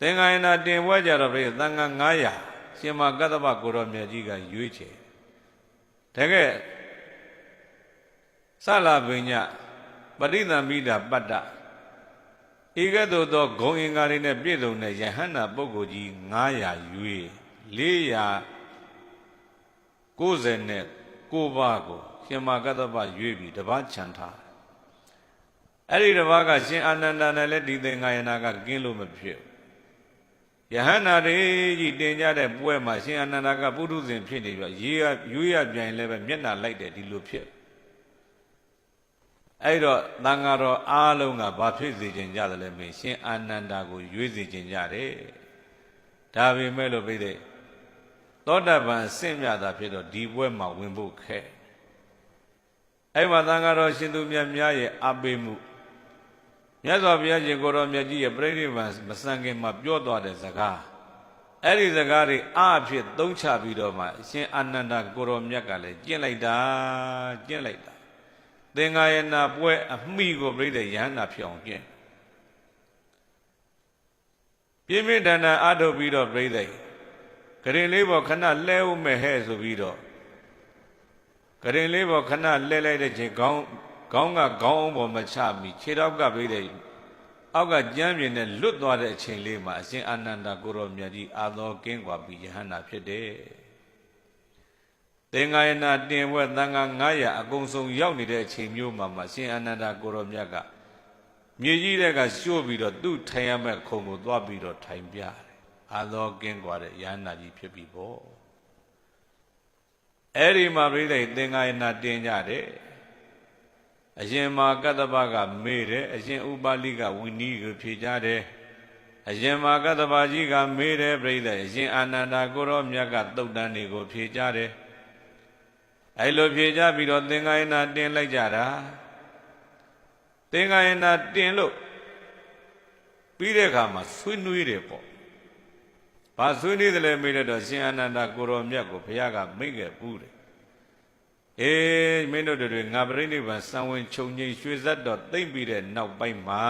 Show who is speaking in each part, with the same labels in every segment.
Speaker 1: င်္ဂါယနာတင်ပွဲကြတော့ပြိသံဃာ900ရှင်မကတ္တဗကိုရောမြတ်ကြီးကရွေးချယ်တကယ်ဆလပညပဋိသမိတာပတ္တဤကဲ့သို့သောဂုံအင်္ဂါတွေနဲ့ပြည့်စုံတဲ့ယဟန္တာပုဂ္ဂိုလ်ကြီး900ရွေး499ပါးကိုရှင်မကတ္တဗရွေးပြီးတပါးချန်ထားအဲ့ဒီတပါးကရှင်အာနန္ဒာနဲ့လည်းဒီသင်္ဃာယနာကကင်းလို့မဖြစ်ယဟန္တာတွေကြီးတင်ကြတဲ့ပွဲမှာရှင်အာနန္ဒာကပုထုဇဉ်ဖြစ်နေပြီးရွေးရပြိုင်လည်းပဲမျက်နှာလိုက်တယ်ဒီလိုဖြစ်အဲ့တော့သံဃာတော်အားလုံးကဘာဖြစ်စေခြင်းကြတယ်လဲမင်းရှင်အာနန္ဒာကိုရွေးစေခြင်းကြတယ်ဒါပေမဲ့လို့ပြိတဲ့သောတပန်အဆင့်မြတာဖြစ်တော့ဒီပွဲမှာဝင်ဖို့ခဲအဲ့မှာသံဃာတော်ရှင်သူမြတ်များရဲ့အပိမှုမြတ်စွာဘုရားရှင်ကိုရောမြတ်ကြီးရဲ့ပြိဋိဘံမစံခင်မှာပြောသွားတဲ့စကားအဲ့ဒီစကားတွေအဖြစ်သုံးချပြီးတော့မှရှင်အာနန္ဒာကိုရောမြတ်ကလည်းကျင့်လိုက်တာသင်္ဃာယနာပွဲအမိကိုပြိဋိယဟန္တာဖြစ်အောင်ကျင့်ပြင်းပြင်းထန်ထန်အားထုတ်ပြီးတော့ပြိဋိဂရင်လေးပေါ်ခဏလဲဦးမယ်ဟဲ့ဆိုပြီးတော့ဂရင်လေးပေါ်ခဏလဲလိုက်တဲ့ချိန်ခေါင်းကခေါင်းအောင်ပေါ်မချမိခြေထောက်ကပြိတဲ့အောက်ကကြမ်းပြင်နဲ့လွတ်သွားတဲ့အချိန်လေးမှာအရှင်အာနန္ဒာကိုရောမြတ်ကြီးအာသောကင်းกว่าပြီးယဟန္တာဖြစ်တယ်သင်္ဃာယနာတင်ဝဲသံဃာ900အကုန်ဆုံးရောက်နေတဲ့အချိန်မျိုးမှာအရှင်အာနန္ဒာကိုရောမြတ်ကမြေကြီးတဲ့ကရှို့ပြီးတော့သူ့ထိုင်ရမဲ့ခုံကိုသွားပြီးတော့ထိုင်ပြတယ်အာသောကင်းกว่าတဲ့ယဟန္တာကြီးဖြစ်ပြီပေါ့အဲ့ဒီမှာပြိဿသင်္ဃာယနာတင်ကြတယ်အရှင်မာကတ္တဗကမေးတယ်အရှင်ဥပါလိကဝိနည်းကိုဖြေကြတယ်အရှင်မာကတ္တဗကြီးကမေးတယ်ပြိဿအရှင်အာနန္ဒာကိုရောမြတ်ကသုတ်တန်တွေကိုဖြေကြတယ်အဲ့လိုဖြေကြပြီးတော့သင်္ဃာယနာတင်လိုက်ကြတာသင်္ဃာယနာတင်လို့ပြီးတဲ့အခါမှာဆွေးနွေးတယ်ပေါ့ဘာဆွေးနွေးတယ်လဲမေးတော့ရှင်အာနန္ဒာကိုရောမြတ်ကိုဘုရားကမိတ်ခဲ့ပူးတယ်အေးမင်းတို့တွေငါပြိဋိဘံစံဝင်ခြုံငိမ့်ရွှေဇတ်တော်သိမ့်ပြီးတဲ့နောက်ပိုင်းမှာ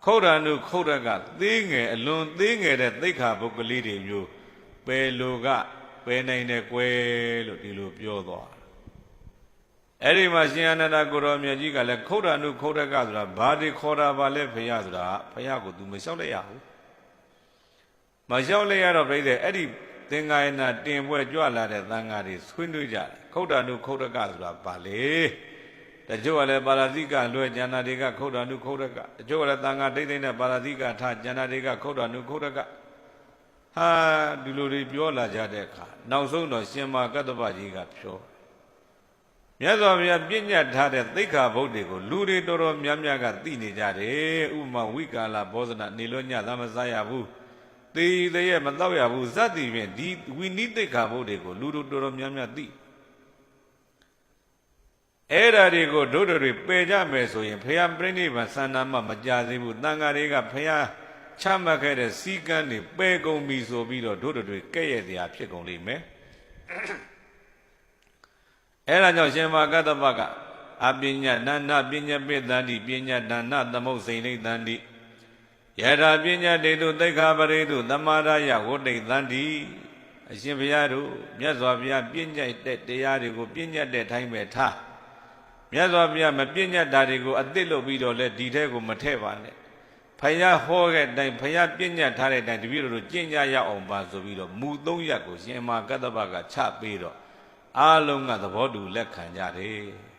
Speaker 1: ခုတ်ရနုခုတ်ရကသေးငယ်အလွန်သေးငယ်တဲ့သိက္ခာပုဂ္ဂလိတွေမျိုးပယ်လိုကပယ်နိုင်တယ်ကွယ်လို့ဒီလိုပြောသွားအဲ့ဒီမှာရှင်အာနန္ဒာကိုရောမြတ်ကြီးကလည်းခုတ်ရနုခုတ်ရကဆိုတာဘာတွေခေါ်တာပါလဲဘုရားဆိုတာဘုရားကို तू မလျှောက်လိုက်ရဘူးမလျှောက်လိုက်ရတော့ပြိဿအဲ့ဒီသင်္ဃာယနာတင်ပွဲကြွလာတဲ့သံဃာတွေဆွေးနွေးကြတယ်ခုတ်တာနုခုတ်ရကဆိုတာဘာလဲတချို့ကလည်းပါရဇိကလွဲကျန်တာတွေကခုတ်တာနုခုတ်ရကတချို့ကလည်းသံဃာတိတ်တိတ်နဲ့ပါရဇိကထားကျန်တာတွေကခုတ်တာနုခုတ်ရကဟာဒီလိုတွေပြောလာကြတဲ့အခါနောက်ဆုံးတော့ရှင်မာကတ္တဗကြီးကပြောမြတ်စွာဘုရားပြည့်ညတ်ထားတဲ့သိက္ခာဘုတ်တွေကိုလူတွေတော်တော်များများကသိနေကြတယ်ဥပမာဝိကာလဘောဇနနေလို့ညသာမစားရဘူးသေတဲ့ရဲ့မတော့ရဘူးဇတ်တိဖြင့်ဒီဝိနိသိက္ခာဘုတ်တွေကိုလူတို့တော်တော်များများသိအဲ့ဓာတွေကိုတို့တွေပယ်ကြမယ်ဆိုရင်ဖះပြိဋိဘံသန္တာမမကြသေးဘူးတန်ဃာတွေကဖះချမှတ်ခဲ့တဲ့စီကံတွေပယ်ကုန်ပြီဆိုပြီးတော့တို့တွေကဲ့ရဲ့စရာဖြစ်ကုန်လိမ့်မယ်အဲ့ဒါကြောင့်ရှင်မာကတ္တဗကအပညာနာနာပညာပိတန္တိပညာဒါနသမုတ်စိန်လိတန္တိယထာပညာတေတုသိက္ခာပရိတုသမာဒယဝဋ္ဌိသန္တိအရှင်ဘုရားတို့မြတ်စွာဘုရားပြည့်ညတ်တဲ့တရားတွေကိုပြည့်ညတ်တဲ့အတိုင်းပဲထားမြတ်စွာဘုရားမပြည့်ညတ်တာတွေကိုအသစ်လုပ်ပြီးတော့လဲဒီထဲကိုမထည့်ပါနဲ့ဖယားဟောတဲ့အတိုင်းဖယားပြည့်ညတ်ထားတဲ့အတိုင်းတပည့်တို့ကျင့်ကြရအောင်ပါဆိုပြီးတော့မူ3ရပ်ကိုရှင်မာကတ္တဗကချပေးတော့အားလုံးကသဘောတူလက်ခံကြတယ်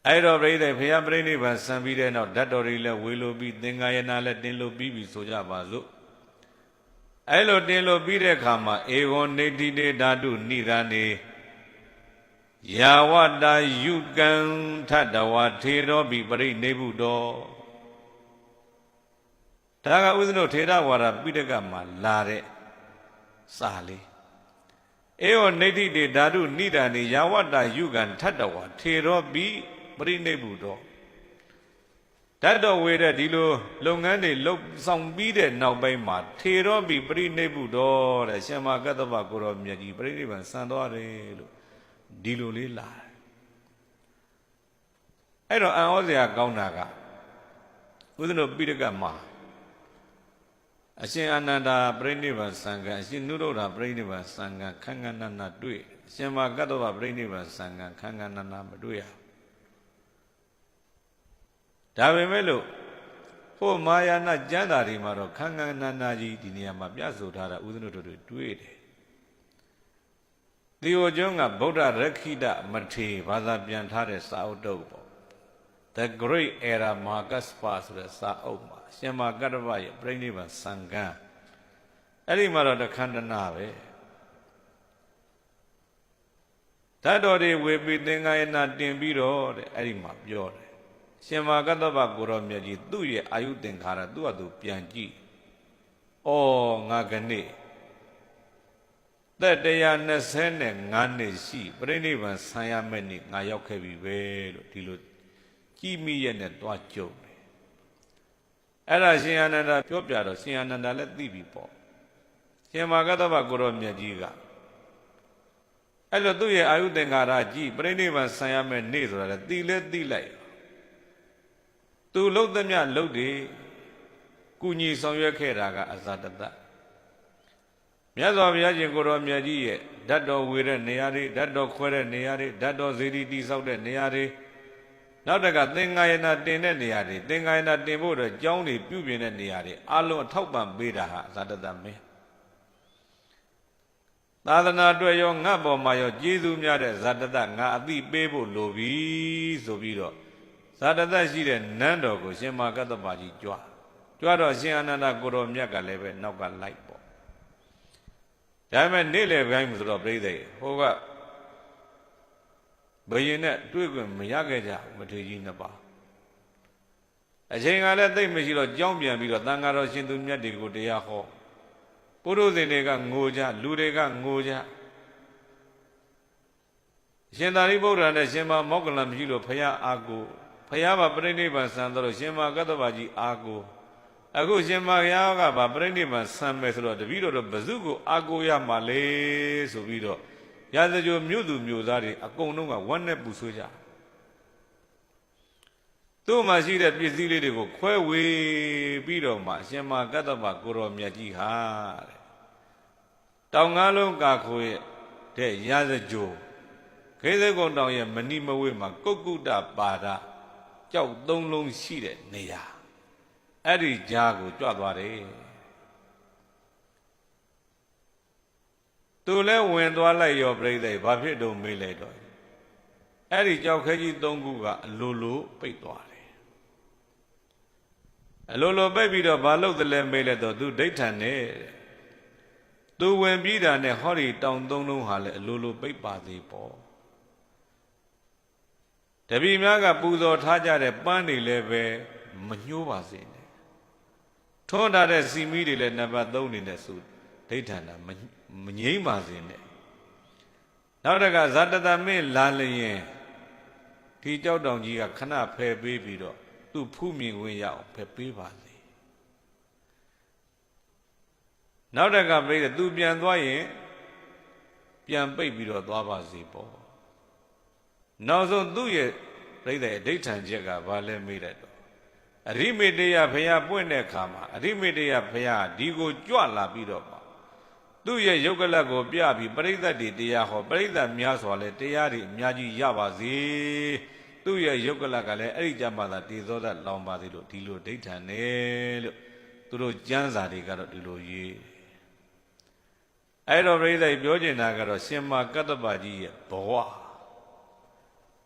Speaker 1: အဲ့တော့ပြိဿဘုရားပြိဋိဘံစံပြီးတဲ့နောက်ဓာတ်တော်တွေလည်းဝေလိုပြီးသင်္ဃာယနာလည်းတင်လို့ပြီးပြီဆိုကြပါစို့အဲ့လိုတင်လို့ပြီးတဲ့အခါမှာဧဝံနေတိတေဓာတုနိရဏေယာဝတာယုကံထတဝထေရောပိပရိနေဗုတောဒါကဥစ္စနုထေရဝါဒပိဋကမှာလာတဲ့စာလေးဧဝံနေတိတေဓာတုနိရဏေယာဝတာယုကံထတဝထေရောပိပရိနိဗ္ဗုတောဓာတ်တော်ဝေတဲ့ဒီလိုလုပ်ငန်းတွေလှုပ်ဆောင်ပြီးတဲ့နောက်ပိုင်းမှာထေရောပိပရိနိဗ္ဗုတောတဲ့ရှင်မာကတ္တဗကိုရောမြတ်ကြီးပရိနိဗ္ဗာန်စံသွားတယ်လို့ဒီလိုလေးလာတယ်အဲ့တော့အံ့ဩစရာကောင်းတာက ဥဒ္ဓနုပိဋကမှာအရှင်အာနန္ဒာပြိဋိဘံစံဃံအရှင်နုရုဒ္ဓပြိဋိဘံစံဃံခန္ဓာနာတွေ့အရှင်မာကတ္တဝပြိဋိဘံစံဃံခန္ဓာနာမတွေ့ရဒါပေမဲ့လို့ဟိုမာယာနာကျမ်းသာတွေမှာတော့ခန္ဓာနာကြီးဒီနေရာမှာပြဆိုထားတာဥဒ္ဓနုတို့တွေ့တယ်ဒီဟိုကျွန်းကဗုဒ္ဓရခိတမထေဘာသာပြန်ထားတဲ့စာအုပ်တုပ်ပေါ့ The Great Aramaggaspa ဆိုတဲ့စာအုပ်မှာအရှင်မာကတ္တဗရဲ့ပြိဋိဘံစံဃံအဲ့ဒီမှာတော့တခန္ဓနာပဲဓာတ်တော်တွေဝေပိသင်္ကာယနာတင်ပြီးတော့တဲ့အဲ့ဒီမှာပြောတယ်ရှင်မာကတ္တဗကိုရောမြတ်ကြီးသူ့ရဲ့အာယုသင်္ခါရသူ့ဟာသူပြန်ကြည့်ဩငါကနေ့သက်125နှစ်ရှိပြိဋိဘံဆံရမဲ့နေ့ငါရောက်ခဲ့ပြီပဲလို့ဒီလိုကြည်မိရဲ့နဲ့တွားကြုံတယ်အဲ့ဒါရှင်အာနန္ဒာပြောပြတော့ရှင်အာနန္ဒာလည်းသိပြီပေါ့ရှင်မာကတ္တဗကိုရောမြတ်ကြီးကအဲ့လိုသူ့ရဲ့အာယုသင်္ခါရကြည့်ပြိဋိဘံဆံရမဲ့နေ့ဆိုတာလည်းသိလဲသိလိုက်သူလှုပ်သမျှလှုပ်တယ်ကုညီဆောင်ရွက်ခဲ့တာကအဇာတတမြတ်စွာဘုရားရှင်ကိုရောမြတ်ကြီးရဲ့ဓာတ်တော်ဝေတဲ့နေရာတွေဓာတ်တော်ခွဲတဲ့နေရာတွေဓာတ်တော်ဇေဒီတိဆောက်တဲ့နေရာတွေနောက်တကသင်္ကာယနာတင်တဲ့နေရာတွေသင်္ကာယနာတင်ဖို့တော့ကျောင်းတွေပြုပြင်တဲ့နေရာတွေအလုံးအထောက်ပံ့ပေးတာဟာအဇာတတမင်းသာသနာအတွက်ရောငတ်ပေါ်မှာရောကျေးဇူးများတဲ့ဇာတတငါအသိပေးဖို့လိုပြီဆိုပြီးတော့ဇာတတရှိတဲ့နန်းတော်ကိုရှင်မာကတ္တဗကြီးကြွတော့ရှင်အာနန္ဒကိုရောမြတ်ကလည်းပဲနောက်ကလိုက်ပေါ့ဒါပေမဲ့နေ့လေပိုင်းဆိုတော့ပြိဿရေဟိုကဘယင်နဲ့တွေ့ခွင့်မရခဲ့ကြမထေရကြီးနှစ်ပါးအချိန်ကလည်းသိမ့်မရှိတော့ကြောင်းပြန်ပြီးတော့သံဃာတော်ရှင်သူမြတ်တွေကိုတရားဟောပုရုဇဉ်တွေကငိုကြလူတွေကငိုကြရှင်သာရိပုတ္တရာနဲ့ရှင်မမောက္ကလံမရှိလို့ဖရာအာကိုဖရာပါပြိဋိဘံဆံတော့ရှင်မာကတ္တဗကြီးအာကိုအခုရှင်မာဘုရားကပါပြိဋိဘံဆံမယ်ဆိုတော့တပည့်တော်တို့ဘဇုကိုအာကိုရမှာလေဆိုပြီးတော့ရာဇဂိုမြို့သူမြို့သားတွေအကုန်လုံးကဝမ်းနဲ့ပူဆွေးကြသူ့မှာရှိတဲ့ပစ္စည်းလေးတွေကိုခွဲဝေပြီးတော့မှရှင်မာကတ္တဗကိုရောမြတ်ကြီးဟာတဲ့တောင်ငါးလုံးကာခိုရဲ့တဲ့ရာဇဂိုခေသကုံတောင်ရဲ့မဏိမဝေးမှာကုက္ကုတပါဒကြောက်သုံးလုံးရှိတဲ့နေရာအဲ့ဒီကြားကိုကြွသွားတယ်သူလည်းဝင်သွားလိုက်ရောပြိဿဘာဖြစ်တော့မေးလိုက်တော့အဲ့ဒီကြောက်ခဲကြီး၃ခုကအလိုလိုပိတ်သွားတယ်အလိုလိုပိတ်ပြီးတော့ဘာလို့တလဲမေးလိုက်တော့သူဒိဋ္ဌံနဲ့သူဝင်ပြီးတာနဲ့ဟောဒီတောင်၃လုံးဟာလည်းအလိုလိုပိတ်ပါသေးပေါ့တပည့်များကပူဇော်ထားကြတဲ့ပန်းတွေလည်းပဲမညှိုးပါစေနဲ့ထွန်းထားတဲ့စီမီတွေလည်းနံပါတ်3နေနဲ့ဆိုဒိဋ္ဌာနာမငြိမ့်ပါစေနဲ့နောက်တကဇာတတမင်းလာလျင်ဒီကြောက်တောင်ကြီးကခဏဖယ်ပေးပြီးတော့သူ့ဖူးမြင်ဝင်ရအောင်ဖယ်ပေးပါစေနောက်တကပြိတ္တသူပြန်သွားရင်ပြန်ပိတ်ပြီးတော့သွားပါစေပေါ့နောက်ဆုံးသူ့ရဲ့ပြိတ္တရဲ့ဒိဋ္ဌံချက်ကဘာလဲမေးလိုက်တော့အရိမေတ္တယဘုရားပွင့်တဲ့အခါမှာအရိမေတ္တယဘုရားဒီကိုကြွလာပြီးတော့သူ့ရဲ့ယုတ်ကလတ်ကိုပြပြီးပရိသတ်တွေတရားဟောပရိသတ်များစွာလဲတရားတွေအများကြီးရပါစေသူ့ရဲ့ယုတ်ကလတ်ကလည်းအဲ့ဒီကြမှာသာတေသောသလောင်ပါသေးလို့ဒီလိုဒိဋ္ဌံနဲ့လို့သူတို့ကျမ်းစာတွေကတော့ဒီလိုရေးအဲ့တော့ပရိသတ်ပြောချင်တာကတော့ရှင်မာကတ္တဗကြီးရဲ့ဘဝ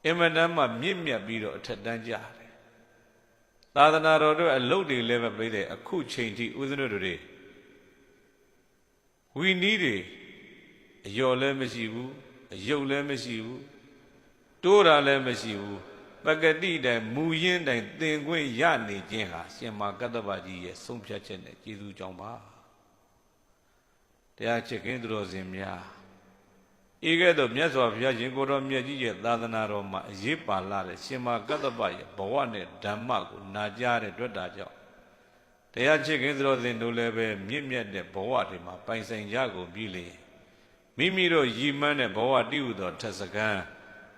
Speaker 1: အင်မတန်မှမြင့်မြတ်ပြီးတော့အထက်တန်းကြတယ်သာသနာတော်တို့အလုတ်တွေလည်းပဲပြိတဲ့အခုချိန်ထိဥစ္စနတို့တွေဝီနီးတွေအယော်လည်းမရှိဘူးအယုတ်လည်းမရှိဘူးတိုးတာလည်းမရှိဘူးပကတိတိုင်မူရင်းတိုင်သင်ခွင့်ရနေခြင်းဟာရှင်မာကတ္တဗကြီးရဲ့ဆုံးဖြတ်ချက်နဲ့ကျေးဇူးကြောင့်ပါတရားချစ်ခင်သူတော်စင်များဤကဲ့သို့မြတ်စွာဘုရားရှင်ကိုယ်တော်မြတ်ကြီးရဲ့သာသနာတော်မှာအရေးပါလာတဲ့ရှင်မာကတ္တဗရဲ့ဘဝနဲ့ဓမ္မကိုနာကြားတဲ့တွေ့တာကြောင့်တရားချစ်ခင်သူတော်စင်တို့လည်းပဲမြင့်မြတ်တဲ့ဘဝတွေမှာပိုင်ဆိုင်ကြကုန်ပြီလေမိမိတို့ရည်မှန်းတဲ့ဘဝတည်ဟူသောထက်စကံ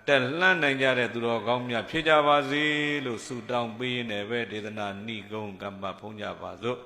Speaker 1: တက်လှမ်းနိုင်ကြတဲ့သူတော်ကောင်းများဖြစ်ကြပါစေလို့ဆုတောင်းပေးနေပဲဒေသနာဏိဂုံကမ္မဖုံးကြပါစို့